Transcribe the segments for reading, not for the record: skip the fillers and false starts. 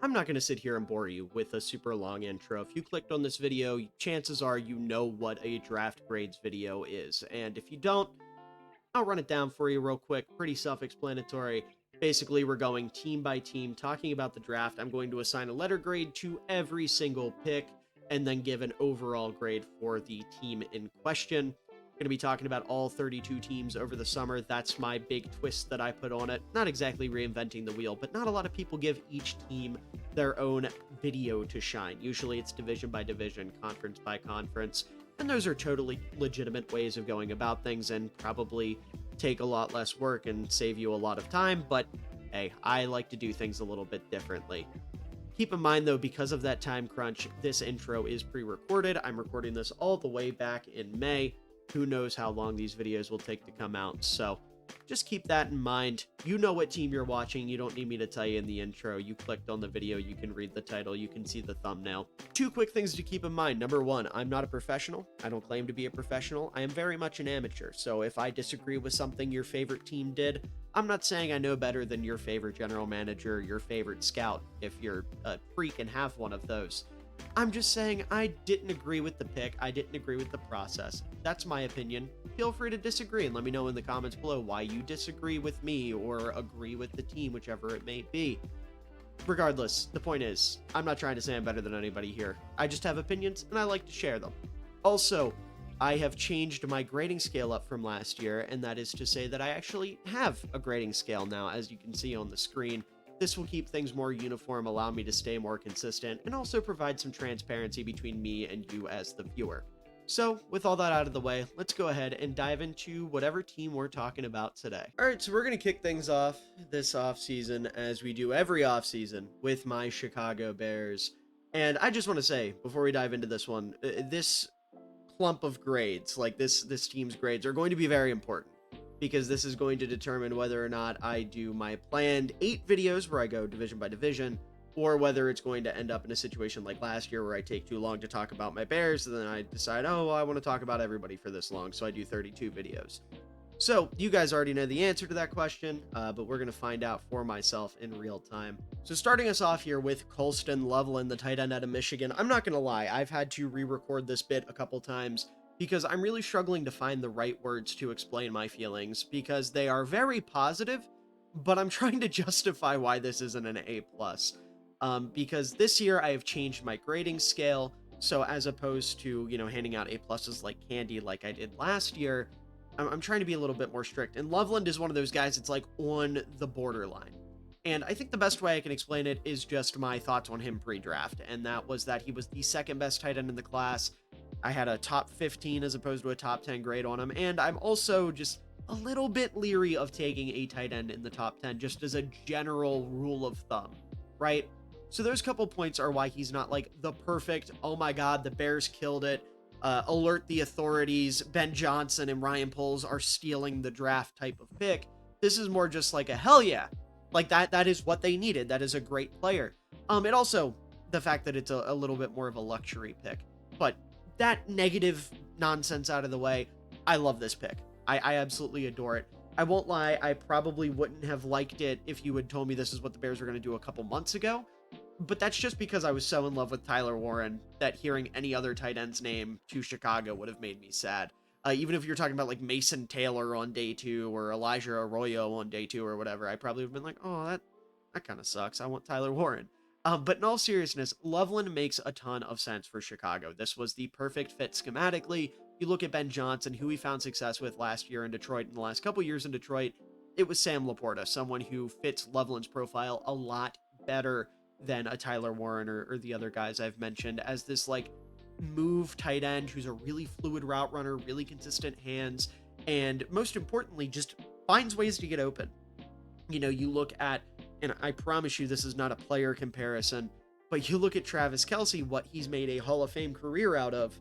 I'm not going to sit here and bore you with a super long intro. If you clicked on this video, chances are you know what a draft grades video is. And if you don't, I'll run it down for you real quick. Pretty self-explanatory. Basically, we're going team by team, talking about the draft. I'm going to assign a letter grade to every single pick and then give an overall grade for the team in question. Going to be talking about all 32 teams over the summer. That's my big twist that I put on it. Not exactly reinventing the wheel, but not a lot of people give each team their own video to shine. Usually it's division by division, conference by conference, and those are totally legitimate ways of going about things and probably take a lot less work and save you a lot of time, but hey, I like to do things a little bit differently. Keep in mind, though, because of that time crunch, this intro is pre-recorded. I'm recording this all the way back in May. Who knows how long these videos will take to come out, so just keep that in mind. You know what team you're watching. You don't need me to tell you in the intro. You clicked on the video, you can read the title, you can see the thumbnail. Two quick things to keep in mind. Number one, I'm not a professional. I don't claim to be a professional. I am very much an amateur. So if I disagree with something your favorite team did, I'm not saying I know better than your favorite general manager, your favorite scout, if you're a freak and have one of those. I'm just saying I didn't agree with the pick. I didn't agree with the process. That's my opinion. Feel free to disagree and let me know in the comments below why you disagree with me or agree with the team, whichever it may be. Regardless, the point is, I'm not trying to say I'm better than anybody here. I just have opinions and I like to share them. Also, I have changed my grading scale up from last year, and that is to say that I actually have a grading scale now, as you can see on the screen. This will keep things more uniform, allow me to stay more consistent, and also provide some transparency between me and you as the viewer. So, with all that out of the way, let's go ahead and dive into whatever team we're talking about today. Alright, so we're going to kick things off this offseason, as we do every offseason, with my Chicago Bears. And I just want to say, before we dive into this one, this clump of grades, like this team's grades, are going to be very important, because this is going to determine whether or not I do my planned 8 videos where I go division by division, or whether it's going to end up in a situation like last year where I take too long to talk about my Bears, and then I decide, oh, well, I want to talk about everybody for this long, so I do 32 videos. So, you guys already know the answer to that question, but we're going to find out for myself in real time. So starting us off here with Colston Lovelin, the tight end out of Michigan. I'm not going to lie, I've had to re-record this bit a couple times, because I'm really struggling to find the right words to explain my feelings, because they are very positive, but I'm trying to justify why this isn't an A+. Because this year I have changed my grading scale, so as opposed to, handing out A+s like candy like I did last year, I'm trying to be a little bit more strict. And Loveland is one of those guys that's like on the borderline. And I think the best way I can explain it is just my thoughts on him pre-draft, and that was that he was the second best tight end in the class. I had a top 15 as opposed to a top 10 grade on him, and I'm also just a little bit leery of taking a tight end in the top 10 just as a general rule of thumb, right? So those couple points are why he's not like the perfect, oh my god, the Bears killed it, alert the authorities, Ben Johnson and Ryan Poles are stealing the draft type of pick. This is more just like a hell yeah. Like that is what they needed. That is a great player. It also, the fact that it's a little bit more of a luxury pick. But that negative nonsense out of the way, I love this pick. I absolutely adore it. I won't lie, I probably wouldn't have liked it if you had told me this is what the Bears were going to do a couple months ago. But that's just because I was so in love with Tyler Warren that hearing any other tight end's name to Chicago would have made me sad. Even if you're talking about like Mason Taylor on day 2 or Elijah Arroyo on day 2 or whatever, I probably would have been like, oh, that kind of sucks. I want Tyler Warren. But in all seriousness, Loveland makes a ton of sense for Chicago. This was the perfect fit schematically. You look at Ben Johnson, who he found success with last year in Detroit, in the last couple years in Detroit, it was Sam Laporta, someone who fits Loveland's profile a lot better than a Tyler Warren or the other guys I've mentioned, as this like move tight end who's a really fluid route runner, really consistent hands, and most importantly, just finds ways to get open. You look at, and I promise you this is not a player comparison, but you look at Travis Kelce, what he's made a Hall of Fame career out of,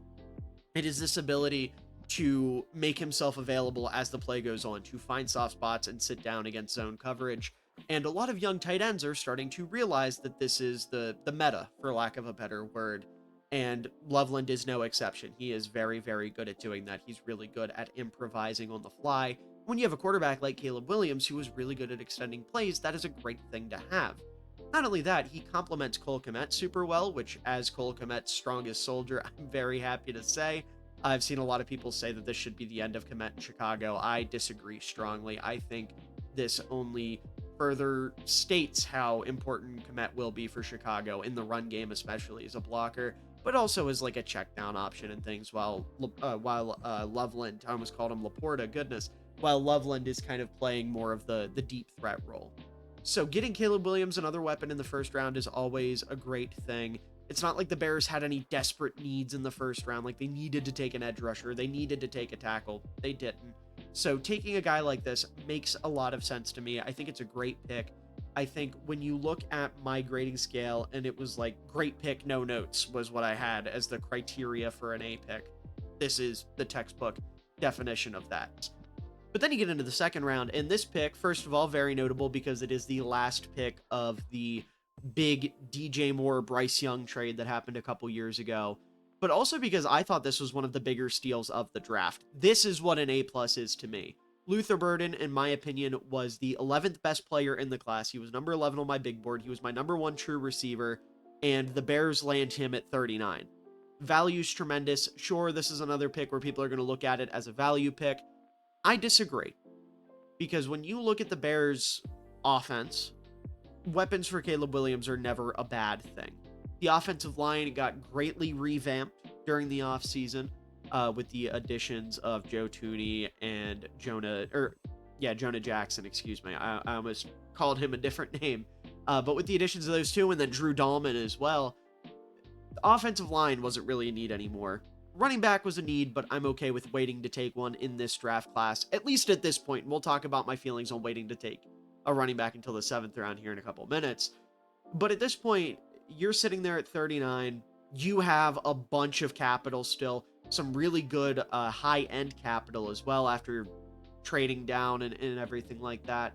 it is this ability to make himself available as the play goes on, to find soft spots and sit down against zone coverage. And a lot of young tight ends are starting to realize that this is the meta, for lack of a better word. And Loveland is no exception. He is very, very good at doing that. He's really good at improvising on the fly. When you have a quarterback like Caleb Williams, who is really good at extending plays, that is a great thing to have. Not only that, he complements Cole Kmet super well, which, as Cole Kmet's strongest soldier, I'm very happy to say. I've seen a lot of people say that this should be the end of Kmet in Chicago. I disagree strongly. I think this only further states how important Kmet will be for Chicago in the run game, especially as a blocker, but also as like a check down option and things. While Loveland, I almost called him Laporta, goodness, while Loveland is kind of playing more of the deep threat role. So getting Caleb Williams another weapon in the first round is always a great thing. It's not like the Bears had any desperate needs in the first round, like they needed to take an edge rusher, they needed to take a tackle. They didn't. So taking a guy like this makes a lot of sense to me. I think it's a great pick. I think when you look at my grading scale, and it was like great pick, no notes was what I had as the criteria for an A pick. This is the textbook definition of that. But then you get into the second round, and this pick, first of all, very notable because it is the last pick of the big DJ Moore Bryce Young trade that happened a couple years ago, but also because I thought this was one of the bigger steals of the draft. This is what an A+ is to me. Luther Burden, in my opinion, was the 11th best player in the class. He was number 11 on my big board. He was my number 1 true receiver, and the Bears land him at 39. Value's tremendous. Sure, this is another pick where people are going to look at it as a value pick. I disagree, because when you look at the Bears' offense, weapons for Caleb Williams are never a bad thing. The offensive line got greatly revamped during the offseason with the additions of Joe Thuney and Jonah Jackson, excuse me. I almost called him a different name. But with the additions of those two, and then Drew Dahlman as well, the offensive line wasn't really a need anymore. Running back was a need, but I'm okay with waiting to take one in this draft class, at least at this point. And we'll talk about my feelings on waiting to take a running back until the 7th round here in a couple of minutes. But at this point, you're sitting there at 39. You have a bunch of capital still, some really good high-end capital as well after trading down and everything like that.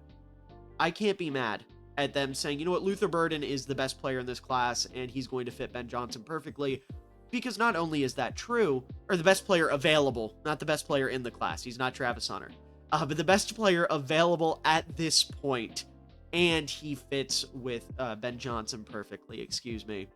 I can't be mad at them saying, you know what, Luther Burden is the best player in this class, and he's going to fit Ben Johnson perfectly. Because not only is that true, or the best player available, not the best player in the class, he's not Travis Hunter, but the best player available at this point, and he fits with Ben Johnson perfectly, excuse me.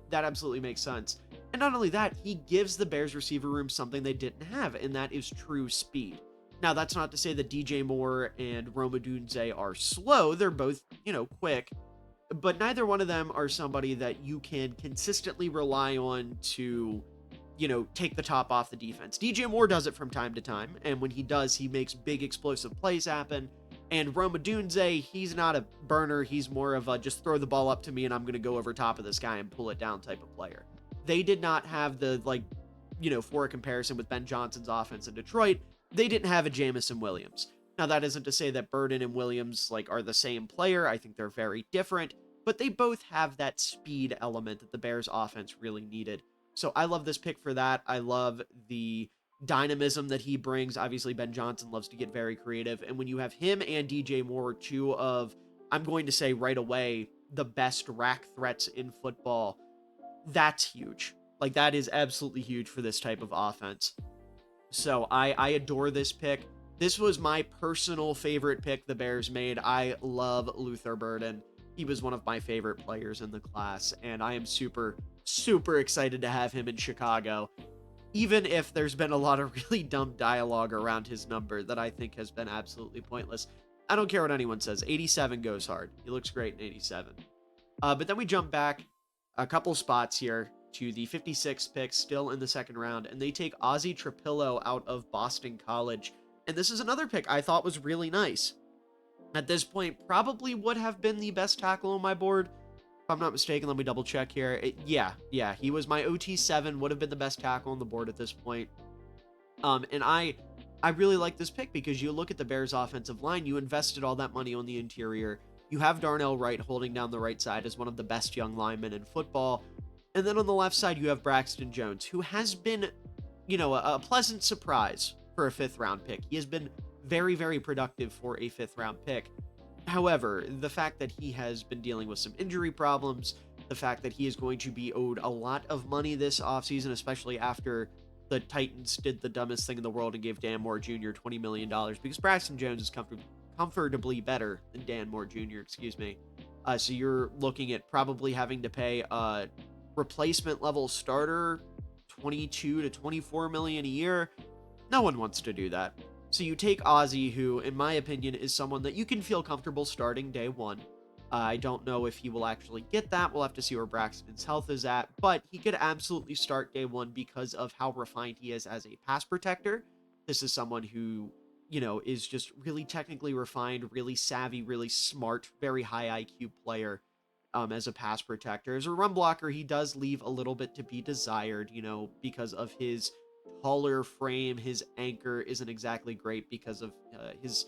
That absolutely makes sense. And not only that, he gives the Bears receiver room something they didn't have, and that is true speed. Now, that's not to say that DJ Moore and Rome Odunze are slow. They're both, quick. But neither one of them are somebody that you can consistently rely on to, take the top off the defense. DJ Moore does it from time to time, and when he does, he makes big explosive plays happen. And Rome Odunze, he's not a burner. He's more of a just throw the ball up to me and I'm going to go over top of this guy and pull it down type of player. They did not have the, for a comparison with Ben Johnson's offense in Detroit, they didn't have a Jamison Williams. Now, that isn't to say that Burden and Williams, are the same player. I think they're very different, but they both have that speed element that the Bears offense really needed. So I love this pick for that. I love the dynamism that he brings. Obviously, Ben Johnson loves to get very creative, and when you have him and DJ Moore, two of, I'm going to say right away, the best rack threats in football, that's huge. That is absolutely huge for this type of offense. So I adore this pick. This was my personal favorite pick the Bears made. I love Luther Burden. He was one of my favorite players in the class, and I am super, super excited to have him in Chicago, even if there's been a lot of really dumb dialogue around his number that I think has been absolutely pointless. I don't care what anyone says. 87 goes hard. He looks great in 87. But then we jump back a couple spots here to the 56th pick, still in the second round, and they take Ozzie Trapillo out of Boston College. And this is another pick I thought was really nice. At this point, probably would have been the best tackle on my board. If I'm not mistaken, let me double check here. Yeah, he was my OT7, would have been the best tackle on the board at this point. And I really like this pick because you look at the Bears offensive line, you invested all that money on the interior. You have Darnell Wright holding down the right side as one of the best young linemen in football. And then on the left side, you have Braxton Jones, who has been, a pleasant surprise for a 5th round pick. He has been very, very productive for a 5th round pick. However, the fact that he has been dealing with some injury problems, the fact that he is going to be owed a lot of money this offseason, especially after the Titans did the dumbest thing in the world and gave Dan Moore Jr. $20 million, because Braxton Jones is comfortably better than Dan Moore Jr., excuse me. So you're looking at probably having to pay a replacement level starter 22 to 24 million a year. No one wants to do that. So you take Ozzy, who, in my opinion, is someone that you can feel comfortable starting day one. I don't know if he will actually get that. We'll have to see where Braxton's health is at, but he could absolutely start day one because of how refined he is as a pass protector. This is someone who, is just really technically refined, really savvy, really smart, very high IQ player as a pass protector. As a run blocker, he does leave a little bit to be desired, because of his taller frame. His anchor isn't exactly great because of his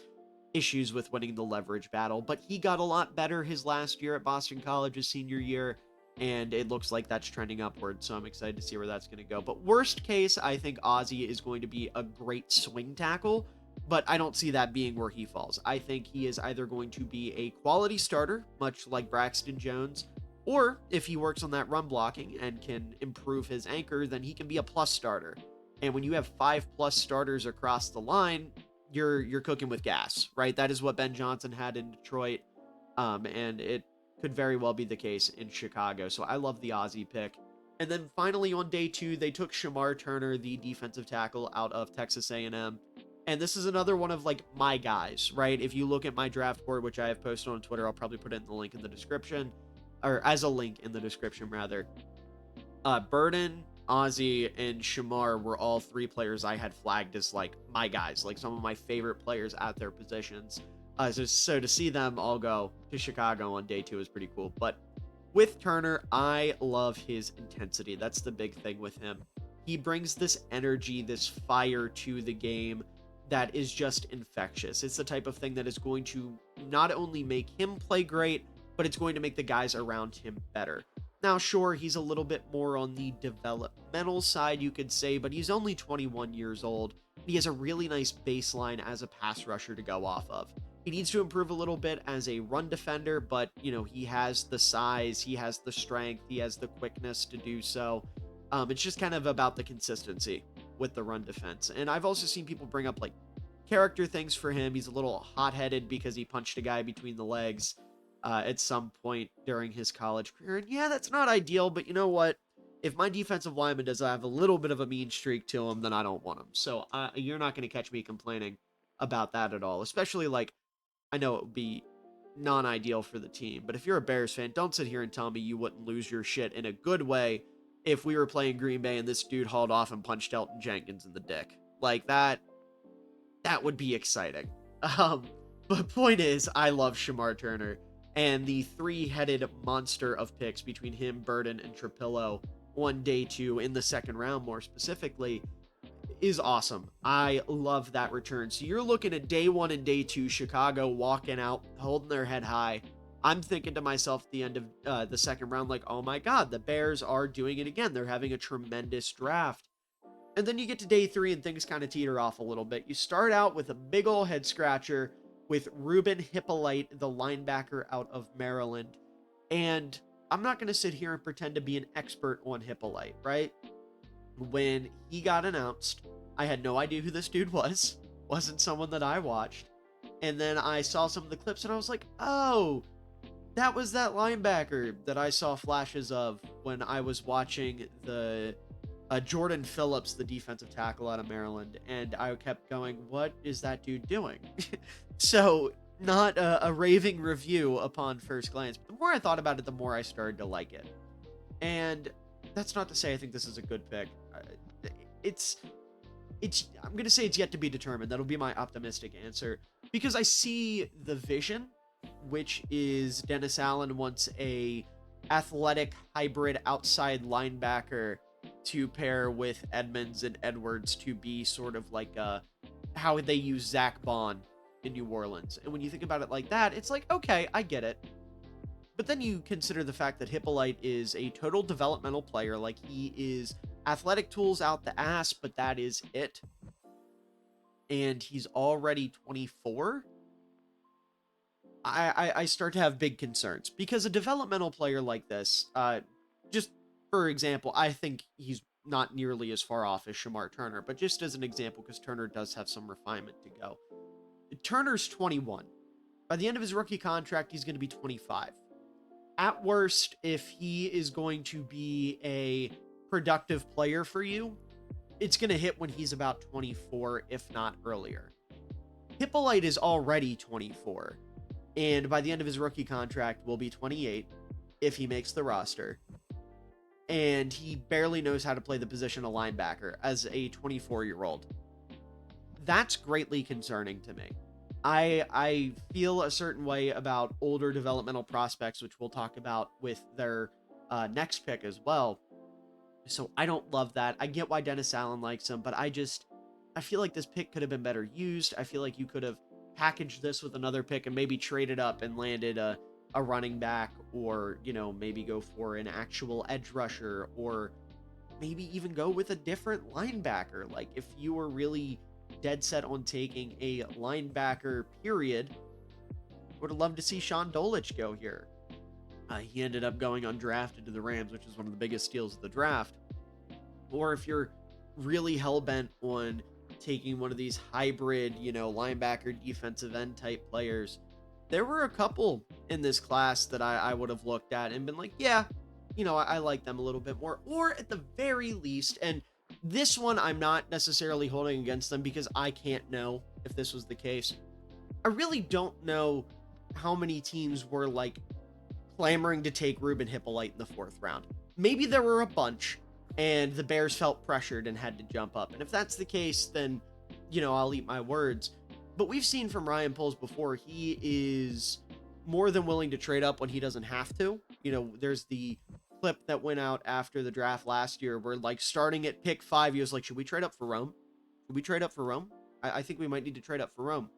issues with winning the leverage battle, but he got a lot better his last year at Boston College, his senior year, and it looks like that's trending upward, so I'm excited to see where that's going to go. But worst case, I think Ozzy is going to be a great swing tackle, but I don't see that being where he falls. I think he is either going to be a quality starter, much like Braxton Jones, or if he works on that run blocking and can improve his anchor, then he can be a plus starter. And when you have 5+ starters across the line, you're cooking with gas, right? That is what Ben Johnson had in Detroit, and it could very well be the case in Chicago. So I love the Ozzy pick. And then finally on day 2, they took Shamar Turner, the defensive tackle out of Texas A&M. And this is another one of like my guys, right? If you look at my draft board, which I have posted on Twitter, I'll probably put it in the link in the description, or as a link in the description rather. Burden, Ozzy, and Shamar were all 3 players I had flagged as like my guys, like some of my favorite players at their positions. So to see them all go to Chicago on day 2 is pretty cool. But with Turner, I love his intensity. That's the big thing with him. He brings this energy, this fire to the game that is just infectious. It's the type of thing that is going to not only make him play great, but it's going to make the guys around him better. Now, sure, he's a little bit more on the developmental side, you could say, but he's only 21 years old. He has a really nice baseline as a pass rusher to go off of. He needs to improve a little bit as a run defender, but, he has the size, he has the strength, he has the quickness to do so. It's just kind of about the consistency with the run defense. And I've also seen people bring up, like, character things for him. He's a little hot-headed because he punched a guy between the legs at some point during his college career. And yeah, that's not ideal, but you know what? If my defensive lineman does have a little bit of a mean streak to him, then I don't want him. So you're not going to catch me complaining about that at all. Especially, like, I know it would be non-ideal for the team, but if you're a Bears fan, don't sit here and tell me you wouldn't lose your shit in a good way if we were playing Green Bay and this dude hauled off and punched Elton Jenkins in the dick. Like, that would be exciting. But point is, I love Shamar Turner. And the 3-headed monster of picks between him, Burden, and Trapillo on day 2 in the second round, more specifically, is awesome. I love that return. So you're looking at day 1 and day 2, Chicago walking out, holding their head high. I'm thinking to myself at the end of the second round, like, oh my God, the Bears are doing it again. They're having a tremendous draft. And then you get to day 3 and things kind of teeter off a little bit. You start out with a big ol' head scratcher with Ruben Hippolyte, the linebacker out of Maryland. And I'm not going to sit here and pretend to be an expert on Hippolyte, right? When he got announced, I had no idea who this dude was. Wasn't someone that I watched. And then I saw some of the clips and I was like, oh, that was that linebacker that I saw flashes of when I was watching the Jordan Phillips, the defensive tackle out of Maryland, and I kept going, what is that dude doing? So, not a raving review upon first glance, but the more I thought about it, the more I started to like it. And that's not to say I think this is a good pick. I'm going to say it's yet to be determined. That'll be my optimistic answer, because I see the vision, which is Dennis Allen wants a athletic hybrid outside linebacker to pair with Edmonds and Edwards to be sort of like how they use Zach Bond in New Orleans. And when you think about it like that, it's like, okay, I get it. But then you consider the fact that Hippolyte is a total developmental player. Like, he is athletic tools out the ass, but that is it. And he's already 24. I start to have big concerns, because a developmental player like this, just for example, I think he's not nearly as far off as Shamar Turner, but just as an example, because Turner does have some refinement to go. Turner's 21. By the end of his rookie contract, he's going to be 25. At worst, if he is going to be a productive player for you, it's going to hit when he's about 24, if not earlier. Hippolyte is already 24, and by the end of his rookie contract will be 28 if he makes the roster. And he barely knows how to play the position of linebacker as a 24-year-old. That's greatly concerning to me. I feel a certain way about older developmental prospects, which we'll talk about with their next pick as well. So I don't love that. I get why Dennis Allen likes him, but I feel like this pick could have been better used. I feel like you could have packaged this with another pick and maybe traded up and landed a running back, or, maybe go for an actual edge rusher, or maybe even go with a different linebacker. Like, if you were really dead set on taking a linebacker, period, would have loved to see Sean Dolich go here. He ended up going undrafted to the Rams, which is one of the biggest steals of the draft. Or if you're really hell-bent on taking one of these hybrid, linebacker, defensive end type players, there were a couple in this class that I would have looked at and been like, yeah, I like them a little bit more. Or at the very least, and this one I'm not necessarily holding against them because I can't know if this was the case. I really don't know how many teams were like clamoring to take Ruben Hippolyte in the 4th round. Maybe there were a bunch, and the Bears felt pressured and had to jump up. And if that's the case, then, I'll eat my words. But we've seen from Ryan Poles before, he is more than willing to trade up when he doesn't have to. There's the clip that went out after the draft last year where, like, starting at pick 5, he was like, should we trade up for Rome? Should we trade up for Rome? I think we might need to trade up for Rome.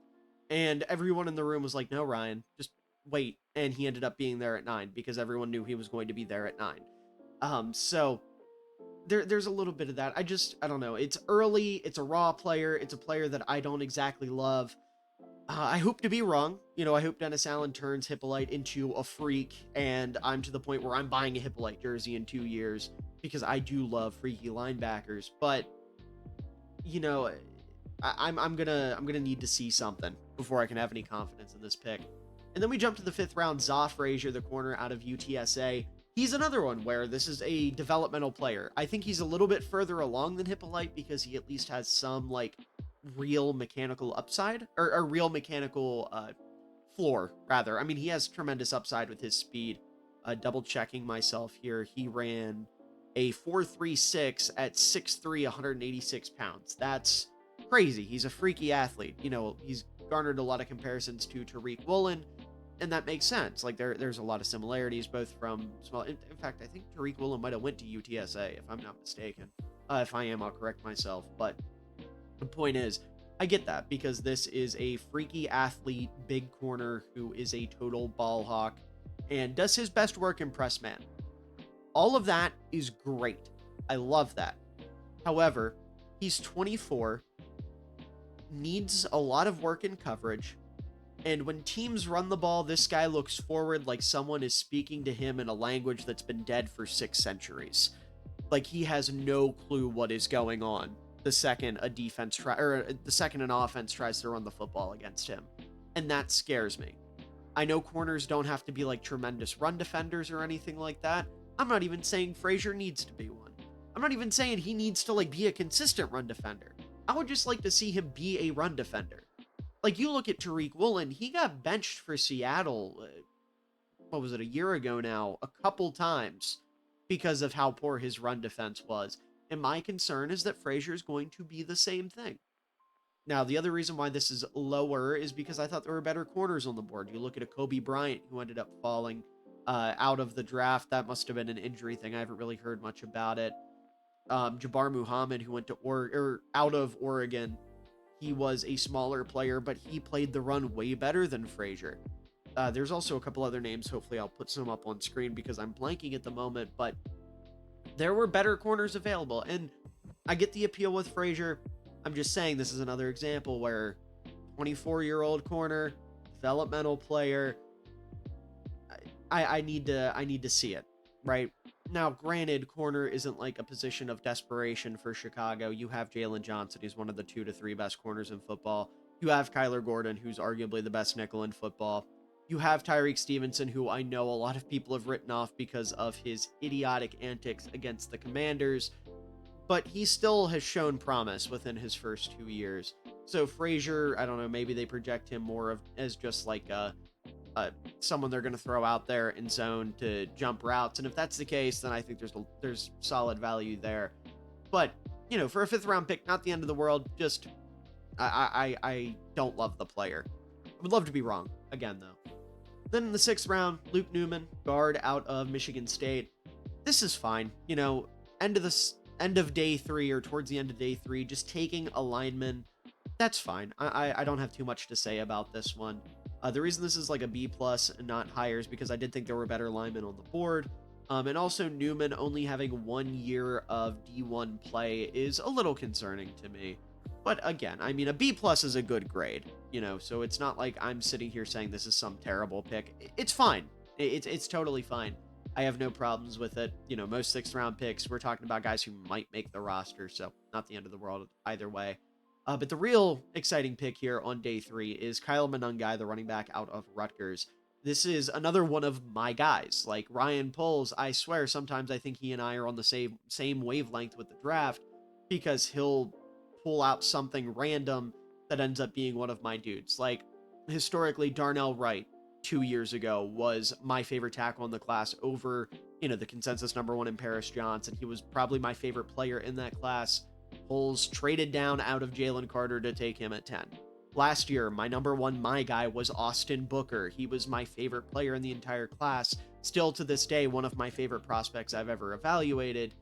And everyone in the room was like, no, Ryan, just wait. And he ended up being there at 9 because everyone knew he was going to be there at 9. So there's a little bit of that. I don't know. It's early. It's a raw player. It's a player that I don't exactly love. I hope to be wrong. I hope Dennis Allen turns Hippolyte into a freak, and I'm to the point where I'm buying a Hippolyte jersey in 2 years because I do love freaky linebackers. But I'm gonna need to see something before I can have any confidence in this pick. And then we jump to the 5th round. Zack Frasier, the corner out of UTSA. He's another one where this is a developmental player. I think he's a little bit further along than Hippolyte because he at least has some, like, real mechanical upside, or real mechanical floor, rather. I mean, he has tremendous upside with his speed. Double checking myself here, he ran a 4.36 at 6'3", 186 pounds. That's crazy. He's a freaky athlete. He's garnered a lot of comparisons to Tariq Woolen, and that makes sense. Like, there's a lot of similarities, both from small. In fact, I think Tariq Woolen might have went to UTSA, if I'm not mistaken. If I am, I'll correct myself. But the point is, I get that because this is a freaky athlete, big corner who is a total ball hawk and does his best work in press man. All of that is great. I love that. However, he's 24, needs a lot of work in coverage, and when teams run the ball, this guy looks forward like someone is speaking to him in a language that's been dead for 6 centuries. Like, he has no clue what is going on the second the second an offense tries to run the football against him. And that scares me. I know corners don't have to be like tremendous run defenders or anything like that. I'm not even saying Frasier needs to be one. I'm not even saying he needs to, like, be a consistent run defender. I would just like to see him be a run defender. Like, you look at Tariq Woolen, he got benched for Seattle, what was it, a year ago now, a couple times because of how poor his run defense was. And my concern is that Frasier is going to be the same thing. Now, the other reason why this is lower is because I thought there were better corners on the board. You look at a Kobe Bryant who ended up falling out of the draft. That must have been an injury thing. I haven't really heard much about it. Jabbar Muhammad, who went to out of Oregon. He was a smaller player, but he played the run way better than Frasier. There's also a couple other names. Hopefully I'll put some up on screen because I'm blanking at the moment, but there were better corners available. And I get the appeal with Frasier. I'm just saying this is another example where 24-year-old corner, developmental player, I need to see it, right? Now, granted, corner isn't like a position of desperation for Chicago. You have Jalen Johnson, who's one of the 2 to 3 best corners in football. You have Kyler Gordon, who's arguably the best nickel in football. You have Tyreek Stevenson, who I know a lot of people have written off because of his idiotic antics against the Commanders, but he still has shown promise within his first 2 years. So Frasier, I don't know, maybe they project him more of as just like someone they're going to throw out there in zone to jump routes, and if that's the case, then I think there's solid value there. But for a 5th-round pick, not the end of the world. Just I don't love the player. I would love to be wrong again though. Then in the 6th round, Luke Newman, guard out of Michigan State. This is fine. End of day 3 or towards the end of day 3, just taking a lineman, that's fine. I don't have too much to say about this one. The reason this is like a B plus and not higher is because I did think there were better linemen on the board. And also Newman only having 1 year of D1 play is a little concerning to me. But again, I mean, a B plus is a good grade, so it's not like I'm sitting here saying this is some terrible pick. It's fine. It's totally fine. I have no problems with it. Most 6th round picks, we're talking about guys who might make the roster, so not the end of the world either way. But the real exciting pick here on day 3 is Kyle Manungai, the running back out of Rutgers. This is another one of my guys. Like Ryan Poles, I swear sometimes I think he and I are on the same wavelength with the draft, because he'll pull out something random that ends up being one of my dudes. Like historically, Darnell Wright 2 years ago was my favorite tackle in the class over, the consensus #1 in Paris Johnson. He was probably my favorite player in that class. Poles traded down out of Jalen Carter to take him at 10. Last year, my #1, my guy, was Austin Booker. He was my favorite player in the entire class. Still to this day, one of my favorite prospects I've ever evaluated.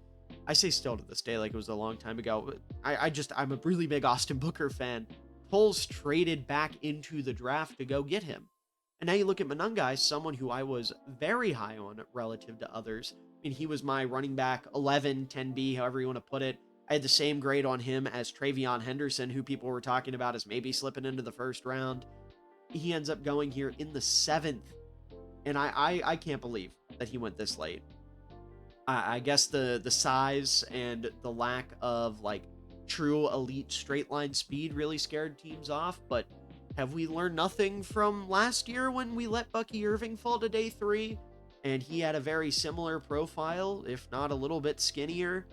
I say still to this day like it was a long time ago. I'm a really big Austin Booker fan. Poles traded back into the draft to go get him. And now you look at Manungai, someone who I was very high on relative to others. I mean, he was my running back 11, 10B, however you want to put it. I had the same grade on him as Travion Henderson, who people were talking about as maybe slipping into the 1st round. He ends up going here in the 7th. And I can't believe that he went this late. I guess the size and the lack of like true elite straight line speed really scared teams off, but have we learned nothing from last year when we let Bucky Irving fall to day 3 and he had a very similar profile, if not a little bit skinnier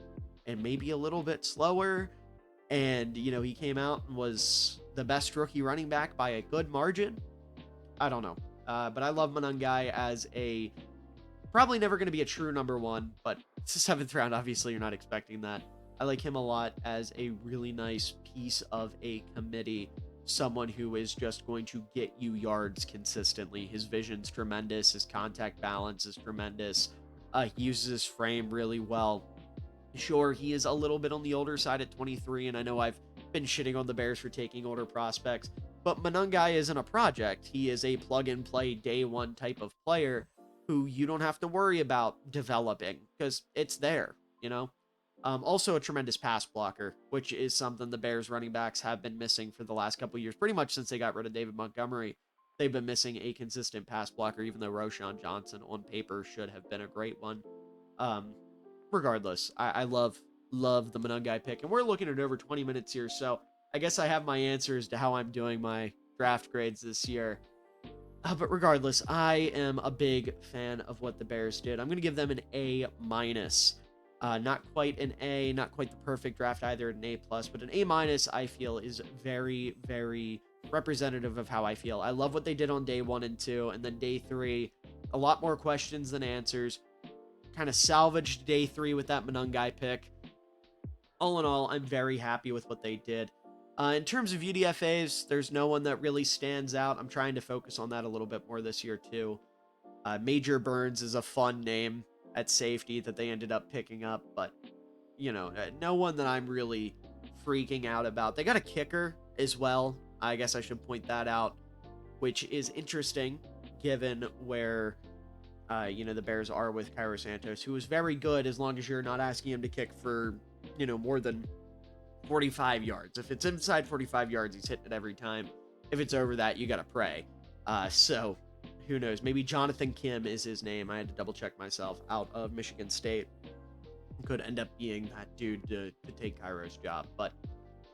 and maybe a little bit slower, and he came out and was the best rookie running back by a good margin? I don't know, but I love Manungai as a probably never going to be a true #1, but it's the 7th round. Obviously, you're not expecting that. I like him a lot as a really nice piece of a committee. Someone who is just going to get you yards consistently. His vision's tremendous. His contact balance is tremendous. He uses his frame really well. Sure, he is a little bit on the older side at 23, and I know I've been shitting on the Bears for taking older prospects, but Manungai isn't a project. He is a plug-and-play day 1 type of player who you don't have to worry about developing because it's there, Also a tremendous pass blocker, which is something the Bears running backs have been missing for the last couple years, pretty much since they got rid of David Montgomery. They've been missing a consistent pass blocker, even though Roshan Johnson on paper should have been a great one. Regardless, I love the Manungai pick, and we're looking at over 20 minutes here, so I guess I have my answers to how I'm doing my draft grades this year. But regardless, I am a big fan of what the Bears did. I'm going to give them an A-. Not quite an A, not quite the perfect draft either, an A+, but an A- I feel is very, very representative of how I feel. I love what they did on day 1 and 2, and then day 3, a lot more questions than answers. Kind of salvaged day 3 with that Manungai pick. All in all, I'm very happy with what they did. In terms of UDFAs, there's no one that really stands out. I'm trying to focus on that a little bit more this year, too. Major Burns is a fun name at safety that they ended up picking up, but, no one that I'm really freaking out about. They got a kicker as well. I guess I should point that out, which is interesting given where, the Bears are with Cairo Santos, who is very good as long as you're not asking him to kick for, more than 45 yards. If it's inside 45 yards, he's hitting it every time. If it's over that, you got to pray. So who knows? Maybe Jonathan Kim is his name. I had to double check myself, out of Michigan State. Could end up being that dude to take Cairo's job. But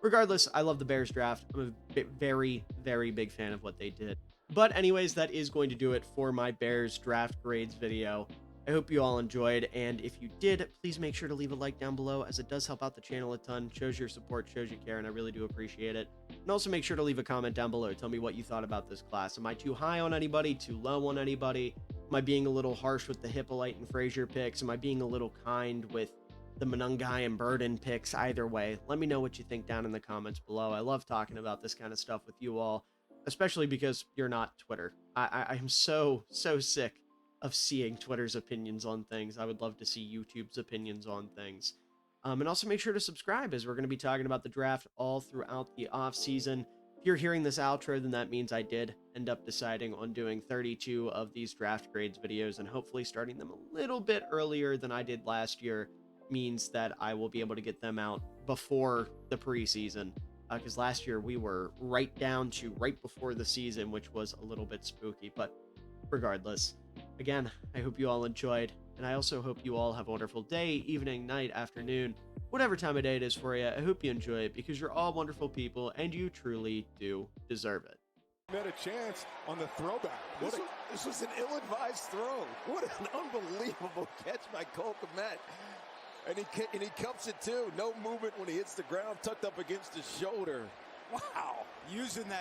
regardless, I love the Bears draft. I'm a very, very big fan of what they did. But anyways, that is going to do it for my Bears draft grades video. I hope you all enjoyed, and if you did, please make sure to leave a like down below, as it does help out the channel a ton, shows your support, shows you care, and I really do appreciate it. And also make sure to leave a comment down below. Tell me what you thought about this class. Am I too high on anybody, too low on anybody? Am I being a little harsh with the Hippolyte and Frasier picks? Am I being a little kind with the Manungai and Burden picks? Either way, let me know what you think down in the comments below. I love talking about this kind of stuff with you all, especially because you're not Twitter. I am so sick of seeing Twitter's opinions on things. I would love to see YouTube's opinions on things. And also make sure to subscribe, as we're going to be talking about the draft all throughout the off season. If you're hearing this outro, then that means I did end up deciding on doing 32 of these draft grades videos, and hopefully starting them a little bit earlier than I did last year means that I will be able to get them out before the preseason. Because last year we were right down to right before the season, which was a little bit spooky. But regardless, again, I hope you all enjoyed, and I also hope you all have a wonderful day, evening, night, afternoon, whatever time of day it is for you. I hope you enjoy it, because you're all wonderful people, and you truly do deserve it. Had a chance on the throwback. This was an ill-advised throw. What an unbelievable catch by Cole Kmet. And he cups it too. No movement when he hits the ground, tucked up against his shoulder. Wow. Using that